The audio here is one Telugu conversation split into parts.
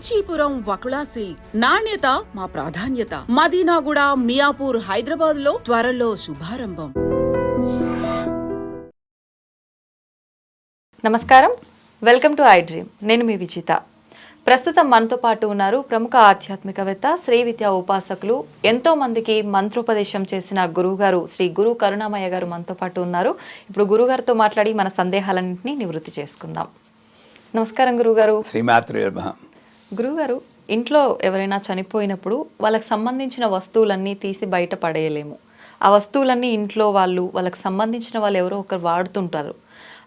కాంచీపురం వకుళా సిల్క్స్ నాణ్యత మా ప్రాధాన్యత. మదీనాగూడ, మియాపూర్, హైదరాబాద్ లో త్వరలో శుభారంభం. నమస్కారం, వెల్కమ్ టు ఐ డ్రీమ్. నేను మీ విజిత. ప్రస్తుతం మనతో పాటు ఉన్నారు ప్రముఖ ఆధ్యాత్మికవేత్త, శ్రీ విద్యా ఉపాసకులు, ఎంతో మందికి మంత్రోపదేశం చేసిన గురువుగారు శ్రీ గురు కరుణామయ్య గారు మనతో పాటు ఉన్నారు. ఇప్పుడు గురుగారితో మాట్లాడి మన సందేహాలన్నింటినీ నివృత్తి చేసుకుందాం. నమస్కారం గురుగారు. శ్రీమాత్రే నమః. గురుగారు, ఇంట్లో ఎవరైనా చనిపోయినప్పుడు వాళ్ళకి సంబంధించిన వస్తువులన్నీ తీసి బయట పడేయలేము. ఆ వస్తువులన్నీ ఇంట్లో వాళ్ళకి సంబంధించిన వాళ్ళు ఎవరో ఒకరు వాడుతుంటారు.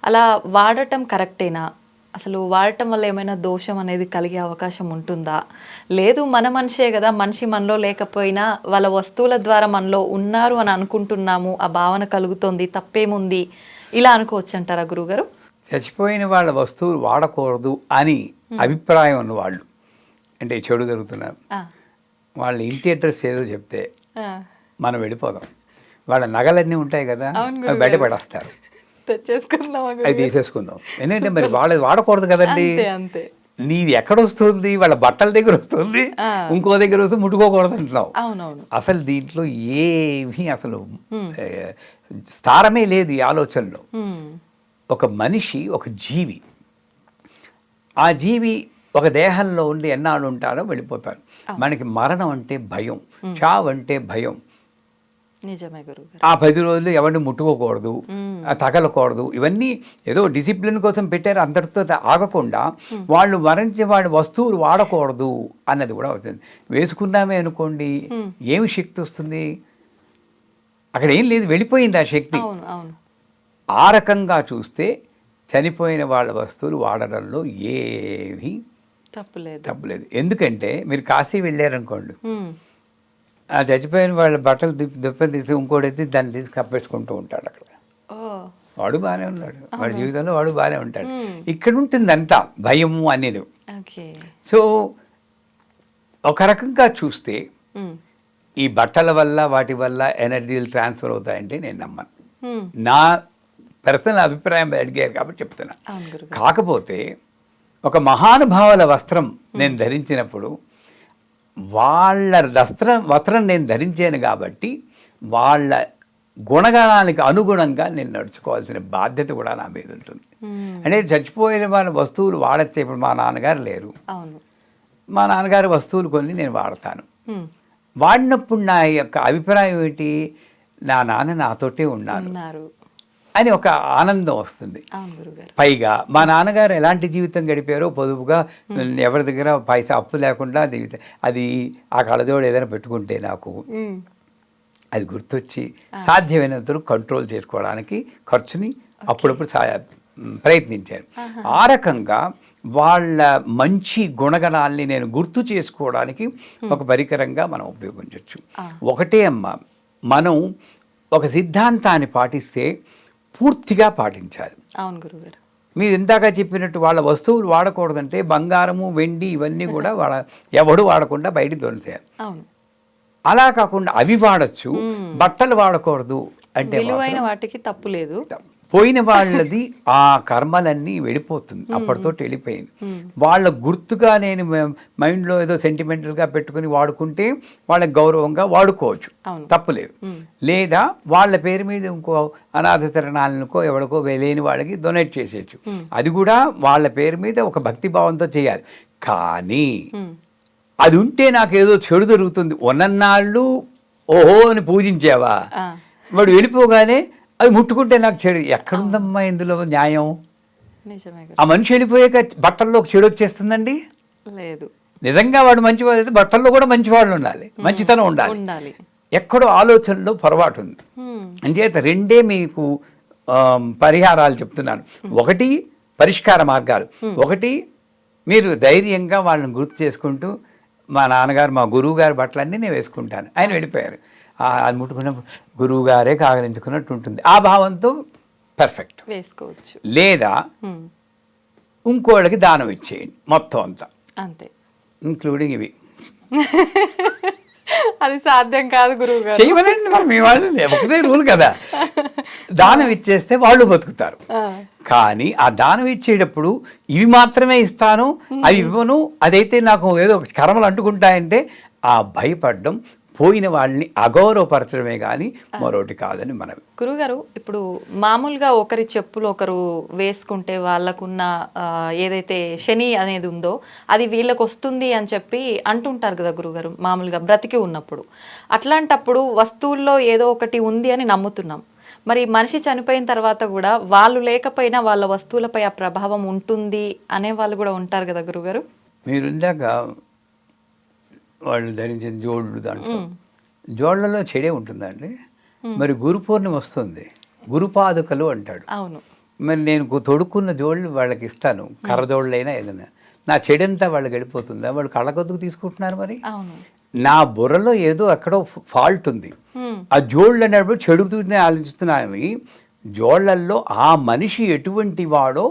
అలా వాడటం కరెక్టేనా? అసలు వాడటం వల్ల ఏమైనా దోషం అనేది కలిగే అవకాశం ఉంటుందా? లేదు, మన మనిషే కదా, మనిషి మనలో లేకపోయినా వాళ్ళ వస్తువుల ద్వారా మనలో ఉన్నారు అని అనుకుంటున్నాము, ఆ భావన కలుగుతోంది, తప్పేముంది, ఇలా అనుకోవచ్చు అంటారా గురుగారు? చచ్చిపోయిన వాళ్ళ వస్తువులు వాడకూడదు అని అభిప్రాయం ఉన్నవాళ్ళు, అంటే చెడు జరుగుతున్నారు, వాళ్ళ ఇంటి అడ్రస్ ఏదో చెప్తే మనం వెళ్ళిపోదాం. వాళ్ళ నగలన్నీ ఉంటాయి కదా, అవి బయట పడేస్తారు, అవి తీసేసుకుందాం. ఎందుకంటే మరి వాళ్ళది వాడకూడదు కదండి. నీది ఎక్కడ వస్తుంది? వాళ్ళ బట్టల దగ్గర వస్తుంది, ఇంకో దగ్గర వస్తుంది, ముట్టుకోకూడదు అంటున్నావు. అసలు దీంట్లో ఏమీ అసలు స్థానమే లేదు ఈ ఆలోచనలో. ఒక మనిషి ఒక జీవి, ఆ జీవి ఒక దేహంలో ఉండి ఎన్నాళ్ళు ఉంటారో వెళ్ళిపోతారు. మనకి మరణం అంటే భయం, చావు అంటే భయం. ఆ 10 రోజులు ఎవరిని ముట్టుకోకూడదు, తగలకూడదు, ఇవన్నీ ఏదో డిసిప్లిన్ కోసం పెట్టారు. అందరితో ఆగకుండా వాళ్ళు మరణించే వాళ్ళ వస్తువులు వాడకూడదు అన్నది కూడా అవుతుంది. వేసుకున్నామే అనుకోండి, ఏమి శక్తి వస్తుంది? అక్కడ ఏం లేదు, వెళ్ళిపోయింది ఆ శక్తి. ఆ రకంగా చూస్తే చనిపోయిన వాళ్ళ వస్తువులు వాడడంలో ఏమీ తప్పులేదు. ఎందుకంటే మీరు కాశీ వెళ్ళారనుకోండి, ఆ చచ్చిపోయిన వాళ్ళ బట్టలు దుప్పని తీసి ఇంకోటి దాన్ని తీసి కప్పేసుకుంటూ ఉంటాడు. అక్కడ వాడు బాగానే ఉన్నాడు, వాడి జీవితంలో వాడు బాగానే ఉంటాడు. ఇక్కడ ఉంటుంది అంతా భయము అనేది. సో ఒక రకంగా చూస్తే ఈ బట్టల వల్ల వాటి వల్ల ఎనర్జీలు ట్రాన్స్ఫర్ అవుతాయంటే నేను నమ్మను. నా పర్సనల్ అభిప్రాయం అడిగారు కాబట్టి చెప్తున్నా. కాకపోతే ఒక మహానుభావుల వస్త్రం నేను ధరించినప్పుడు వాళ్ళ వస్త్రం నేను ధరించాను కాబట్టి వాళ్ళ గుణగణానికి అనుగుణంగా నేను నడుచుకోవాల్సిన బాధ్యత కూడా నా మీద ఉంటుంది. అంటే చచ్చిపోయిన వాళ్ళ వస్తువులు వాడచ్చే. ఇప్పుడు మా నాన్నగారు లేరు, మా నాన్నగారి వస్తువులు కొన్ని నేను వాడతాను. వాడినప్పుడు నా యొక్క అభిప్రాయం ఏంటి? నా నాన్న నాతోటే ఉన్నారు అని ఒక ఆనందం వస్తుంది. పైగా మా నాన్నగారు ఎలాంటి జీవితం గడిపారో, పొదుపుగా, ఎవరి దగ్గర పైసా అప్పు లేకుండా అది ఆ కళ్ళజోడు ఏదైనా పెట్టుకుంటే నాకు అది గుర్తొచ్చి సాధ్యమైనంత కంట్రోల్ చేసుకోవడానికి ఖర్చుని అప్పుడప్పుడు ప్రయత్నించాను. ఆ రకంగా వాళ్ళ మంచి గుణగణాల్ని నేను గుర్తు చేసుకోవడానికి ఒక పరికరంగా మనం ఉపయోగించవచ్చు. ఒకటే అమ్మ, మనం ఒక సిద్ధాంతాన్ని పాటిస్తే పూర్తిగా పాటించాలి. అవును గురుగారు. మీరు ఇందాక చెప్పినట్టు వాళ్ళ వస్తువులు వాడకూడదంటే బంగారము, వెండి ఇవన్నీ కూడా ఎవడు వాడకుండా బయటికి దొరికేయాలి. అలా కాకుండా అవి వాడచ్చు, బట్టలు వాడకూడదు అంటే వాటికి తప్పు లేదు. పోయిన వాళ్ళది ఆ కర్మలన్నీ వెళ్ళిపోతుంది, అప్పటితో వెళ్ళిపోయింది. వాళ్ళ గుర్తుగా నేను మైండ్లో ఏదో సెంటిమెంటల్గా పెట్టుకుని వాడుకుంటే వాళ్ళకి గౌరవంగా వాడుకోవచ్చు, తప్పులేదు. లేదా వాళ్ళ పేరు మీద ఇంకో అనాథ తరణాలనుకో ఎవరికో లేని వాళ్ళకి డొనేట్ చేసేయచ్చు. అది కూడా వాళ్ళ పేరు మీద ఒక భక్తిభావంతో చేయాలి. కానీ అది ఉంటే నాకేదో చెడు జరుగుతుంది. ఉన్నన్నాళ్ళు ఓహో అని పూజించావా, వాడు వెళ్ళిపోగానే అది ముట్టుకుంటే నాకు చెడు. ఎక్కడుందమ్మా ఇందులో న్యాయం? ఆ మనిషి వెళ్ళిపోయాక బట్టల్లోకి చెడు వచ్చేస్తుందండి? లేదు. నిజంగా వాడు మంచివాడు అయితే బట్టల్లో కూడా మంచివాళ్ళు ఉండాలి, మంచితనం ఉండాలి. ఎక్కడో ఆలోచనలో పొరపాటు ఉంది. అంచేత రెండే మీకు పరిహారాలు చెప్తున్నాను. ఒకటి పరిష్కార మార్గాలు, ఒకటి మీరు ధైర్యంగా వాళ్ళని గుర్తు చేసుకుంటూ, మా నాన్నగారు మా గురువు గారి బట్టలన్నీ నేను వేసుకుంటాను, ఆయన వెళ్ళిపోయారు, అది ముట్టుకున్నప్పుడు గురువు గారే కాగలించుకున్నట్టు ఉంటుంది. ఆ భావంతో పర్ఫెక్ట్ వేసుకోవచ్చు. లేదా ఇంకోళ్ళకి దానం ఇచ్చేయండి మొత్తం అంతా, అంతే, ఇంక్లూడింగ్ ఇవి. అది సాధ్యం కాదు గురువు గారు. చేయమనండి, మరి మీ వాళ్ళు ఒకటే రూల్ కదా. దానం ఇచ్చేస్తే వాళ్ళు బతుకుతారు. కానీ ఆ దానం ఇచ్చేటప్పుడు ఇవి మాత్రమే ఇస్తాను, అవి ఇవ్వను, అదైతే నాకు ఏదో కర్మలు అంటుకుంటాయంటే ఆ భయపడడం, పోయిన వాళ్ళని అగౌరవపరచడమే కానీ మరొకటి కాదని మనవి. గురుగారు, ఇప్పుడు మామూలుగా ఒకరి చెప్పులు ఒకరు వేసుకుంటే వాళ్ళకున్న ఏదైతే శని అనేది ఉందో అది వీళ్ళకి వస్తుంది అని చెప్పి అంటుంటారు కదా గురుగారు, మామూలుగా బ్రతికి ఉన్నప్పుడు. అట్లాంటప్పుడు వస్తువుల్లో ఏదో ఒకటి ఉంది అని నమ్ముతున్నాం. మరి మనిషి చనిపోయిన తర్వాత కూడా వాళ్ళు లేకపోయినా వాళ్ళ వస్తువులపై ఆ ప్రభావం ఉంటుంది అనే వాళ్ళు కూడా ఉంటారు కదా గురుగారు. మీరు ఇందాక వాళ్ళు ధరించిన జోళ్ళు, దాంట్లో జోళ్లలో చెడే ఉంటుందండి. మరి గురు పౌర్ణమి వస్తుంది, గురుపాదుకలు అంటాడు. అవును. మరి నేను తొడుక్కున్న జోళ్ళు వాళ్ళకి ఇస్తాను, కర్రజోళ్ళైనా ఏదైనా, నా చెడంతా వాళ్ళకి వెళ్ళిపోతుందా? వాళ్ళు కళ్ళకొద్దుకు తీసుకుంటున్నారు. మరి నా బుర్రలో ఏదో ఎక్కడో ఫాల్ట్ ఉంది. ఆ జోళ్ళు అనేప్పుడు చెడుతూనే ఆలోచిస్తున్నాను. జోళ్లల్లో ఆ మనిషి ఎటువంటి వాడో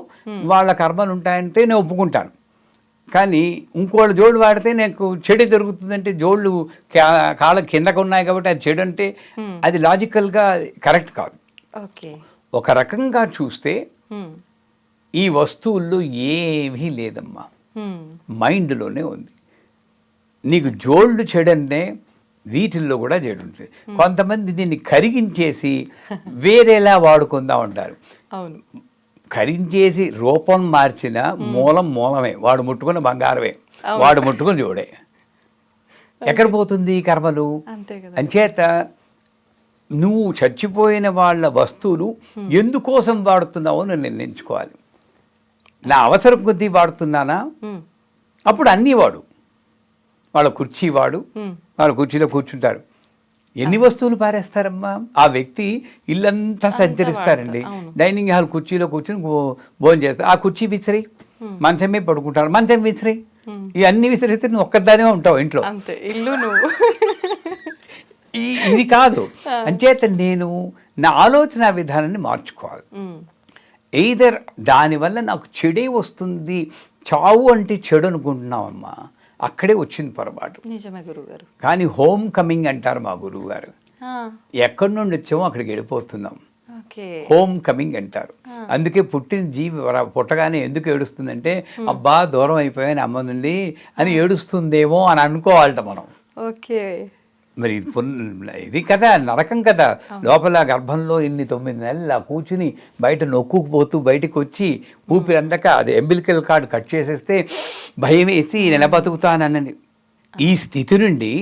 వాళ్ళ కర్మలు ఉంటాయంటే నేను ఒప్పుకుంటాను. కానీ ఇంకోళ్ళ జోళ్ళు వాడితే నాకు చెడు జరుగుతుందంటే, జోళ్ళు కాళ్ళ కిందకు ఉన్నాయి కాబట్టి అది చెడు అంటే అది లాజికల్గా కరెక్ట్ కాదు. ఒక రకంగా చూస్తే ఈ వస్తువుల్లో ఏమీ లేదమ్మా, మైండ్లోనే ఉంది. నీకు జోళ్ళు చెడంటే వీటిల్లో కూడా చెడు ఉంటుంది. కొంతమంది దీన్ని కరిగించేసి వేరేలా వాడుకుందాం అంటారు. అవును. కరించేసి రూపం మార్చిన మూలమే, వాడు ముట్టుకున్న బంగారమే, వాడు ముట్టుకుని జోడే. ఎక్కడ పోతుంది ఈ కర్మలు? అంచేత నువ్వు చచ్చిపోయిన వాళ్ళ వస్తువులు ఎందుకోసం వాడుతున్నావో నువ్వు నిర్ణయించుకోవాలి. నా అవసరం కొద్దీ వాడుతున్నానా? అప్పుడు అన్నీ వాడు. వాళ్ళ కుర్చీ వాడు, వాళ్ళ కుర్చీలో కూర్చుంటారు. ఎన్ని వస్తువులు పారేస్తారమ్మా? ఆ వ్యక్తి ఇల్లంతా సంచరిస్తారండి. డైనింగ్ హాల్ కుర్చీలో కూర్చొని భోజనం చేస్తారు. ఆ కుర్చీ విసిరి, మంచమే పడుకుంటారు, మంచం విసిరి, ఇవన్నీ విసిరితే నువ్వు ఒక్కదానే ఉంటావు ఇంట్లో. ఇది కాదు. అంచేత నేను నా ఆలోచన విధానాన్ని మార్చుకోవాలి. ఎయిదర్ దానివల్ల నాకు చెడే వస్తుంది, చావు అంటే చెడు అనుకుంటున్నావమ్మా, అక్కడే వచ్చింది పొరపాటు. నిజమే గురుగారు. కానీ హోమ్ కమింగ్ అంటారు మా గురువు గారు. ఎక్కడి నుండి వచ్చామో అక్కడికి వెళ్ళిపోతున్నాం, హోమ్ కమింగ్ అంటారు. అందుకే పుట్టిన జీవి పుట్టగానే ఎందుకు ఏడుస్తుందంటే, అబ్బా దూరం అయిపోయాను అమ్మ నుండి అని ఏడుస్తుందేమో అని అనుకోవాలట మనం. మరి ఇది కదా నరకం కదా. లోపల గర్భంలో 9 నెలలు కూర్చుని బయట నొక్కుకుపోతూ బయటకు వచ్చి ఊపిరి అందక అది ఎంబిలికల్ కార్డు కట్ చేసేస్తే భయం వేసి నెల బతుకుతానని ఈ స్థితి నుండి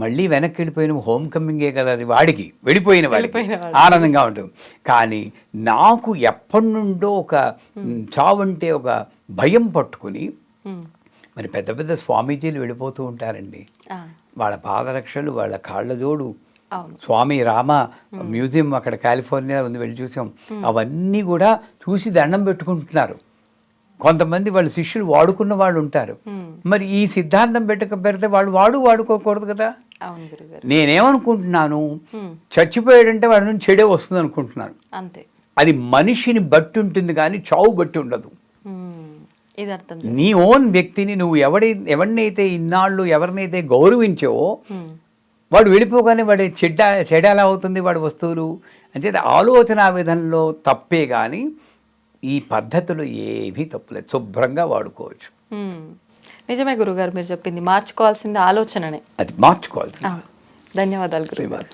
మళ్ళీ వెనక్కి వెళ్ళిపోయిన హోమ్ కమింగే కదా అది. వాడికి వెళ్ళిపోయిన వాడికి ఆనందంగా ఉంటుంది. కానీ నాకు ఎప్పటి నుండో ఒక చావంటే ఒక భయం పట్టుకుని, మరి పెద్ద పెద్ద స్వామీజీలు వెళ్ళిపోతూ ఉంటారండి. వాళ్ళ పాదరక్షలు, వాళ్ళ కాళ్ళ జోడు, స్వామి రామ మ్యూజియం అక్కడ కాలిఫోర్నియా ఉంది, వెళ్ళి చూసాం. అవన్నీ కూడా చూసి దండం పెట్టుకుంటున్నారు. కొంతమంది వాళ్ళ శిష్యులు వాడుకున్న వాళ్ళు ఉంటారు. మరి ఈ సిద్ధాంతం పెడితే వాళ్ళు వాడుకోకూడదు కదా. నేనేమనుకుంటున్నాను, చచ్చిపోయాడంటే వాడి నుంచి చెడే వస్తుంది అనుకుంటున్నాను. అది మనిషిని బట్టి ఉంటుంది కానీ చావు బట్టి ఉండదు. నీ ఓన్ వ్యక్తిని నువ్వు ఎవరినైతే ఇన్నాళ్ళు ఎవరినైతే గౌరవించావో వాడు వెళ్ళిపోగానే వాడి చెడ్డ ఎలా అవుతుంది వాడి వస్తువులు అంటే ఆలోచన విధంలో తప్పే కానీ ఈ పద్ధతులు ఏమీ తప్పులేదు, శుభ్రంగా వాడుకోవచ్చు. నిజమే గురుగారు, మీరు చెప్పింది మార్చుకోవాల్సింది ఆలోచననే, అది మార్చుకోవాల్సింది. ధన్యవాదాలు గురుగారు.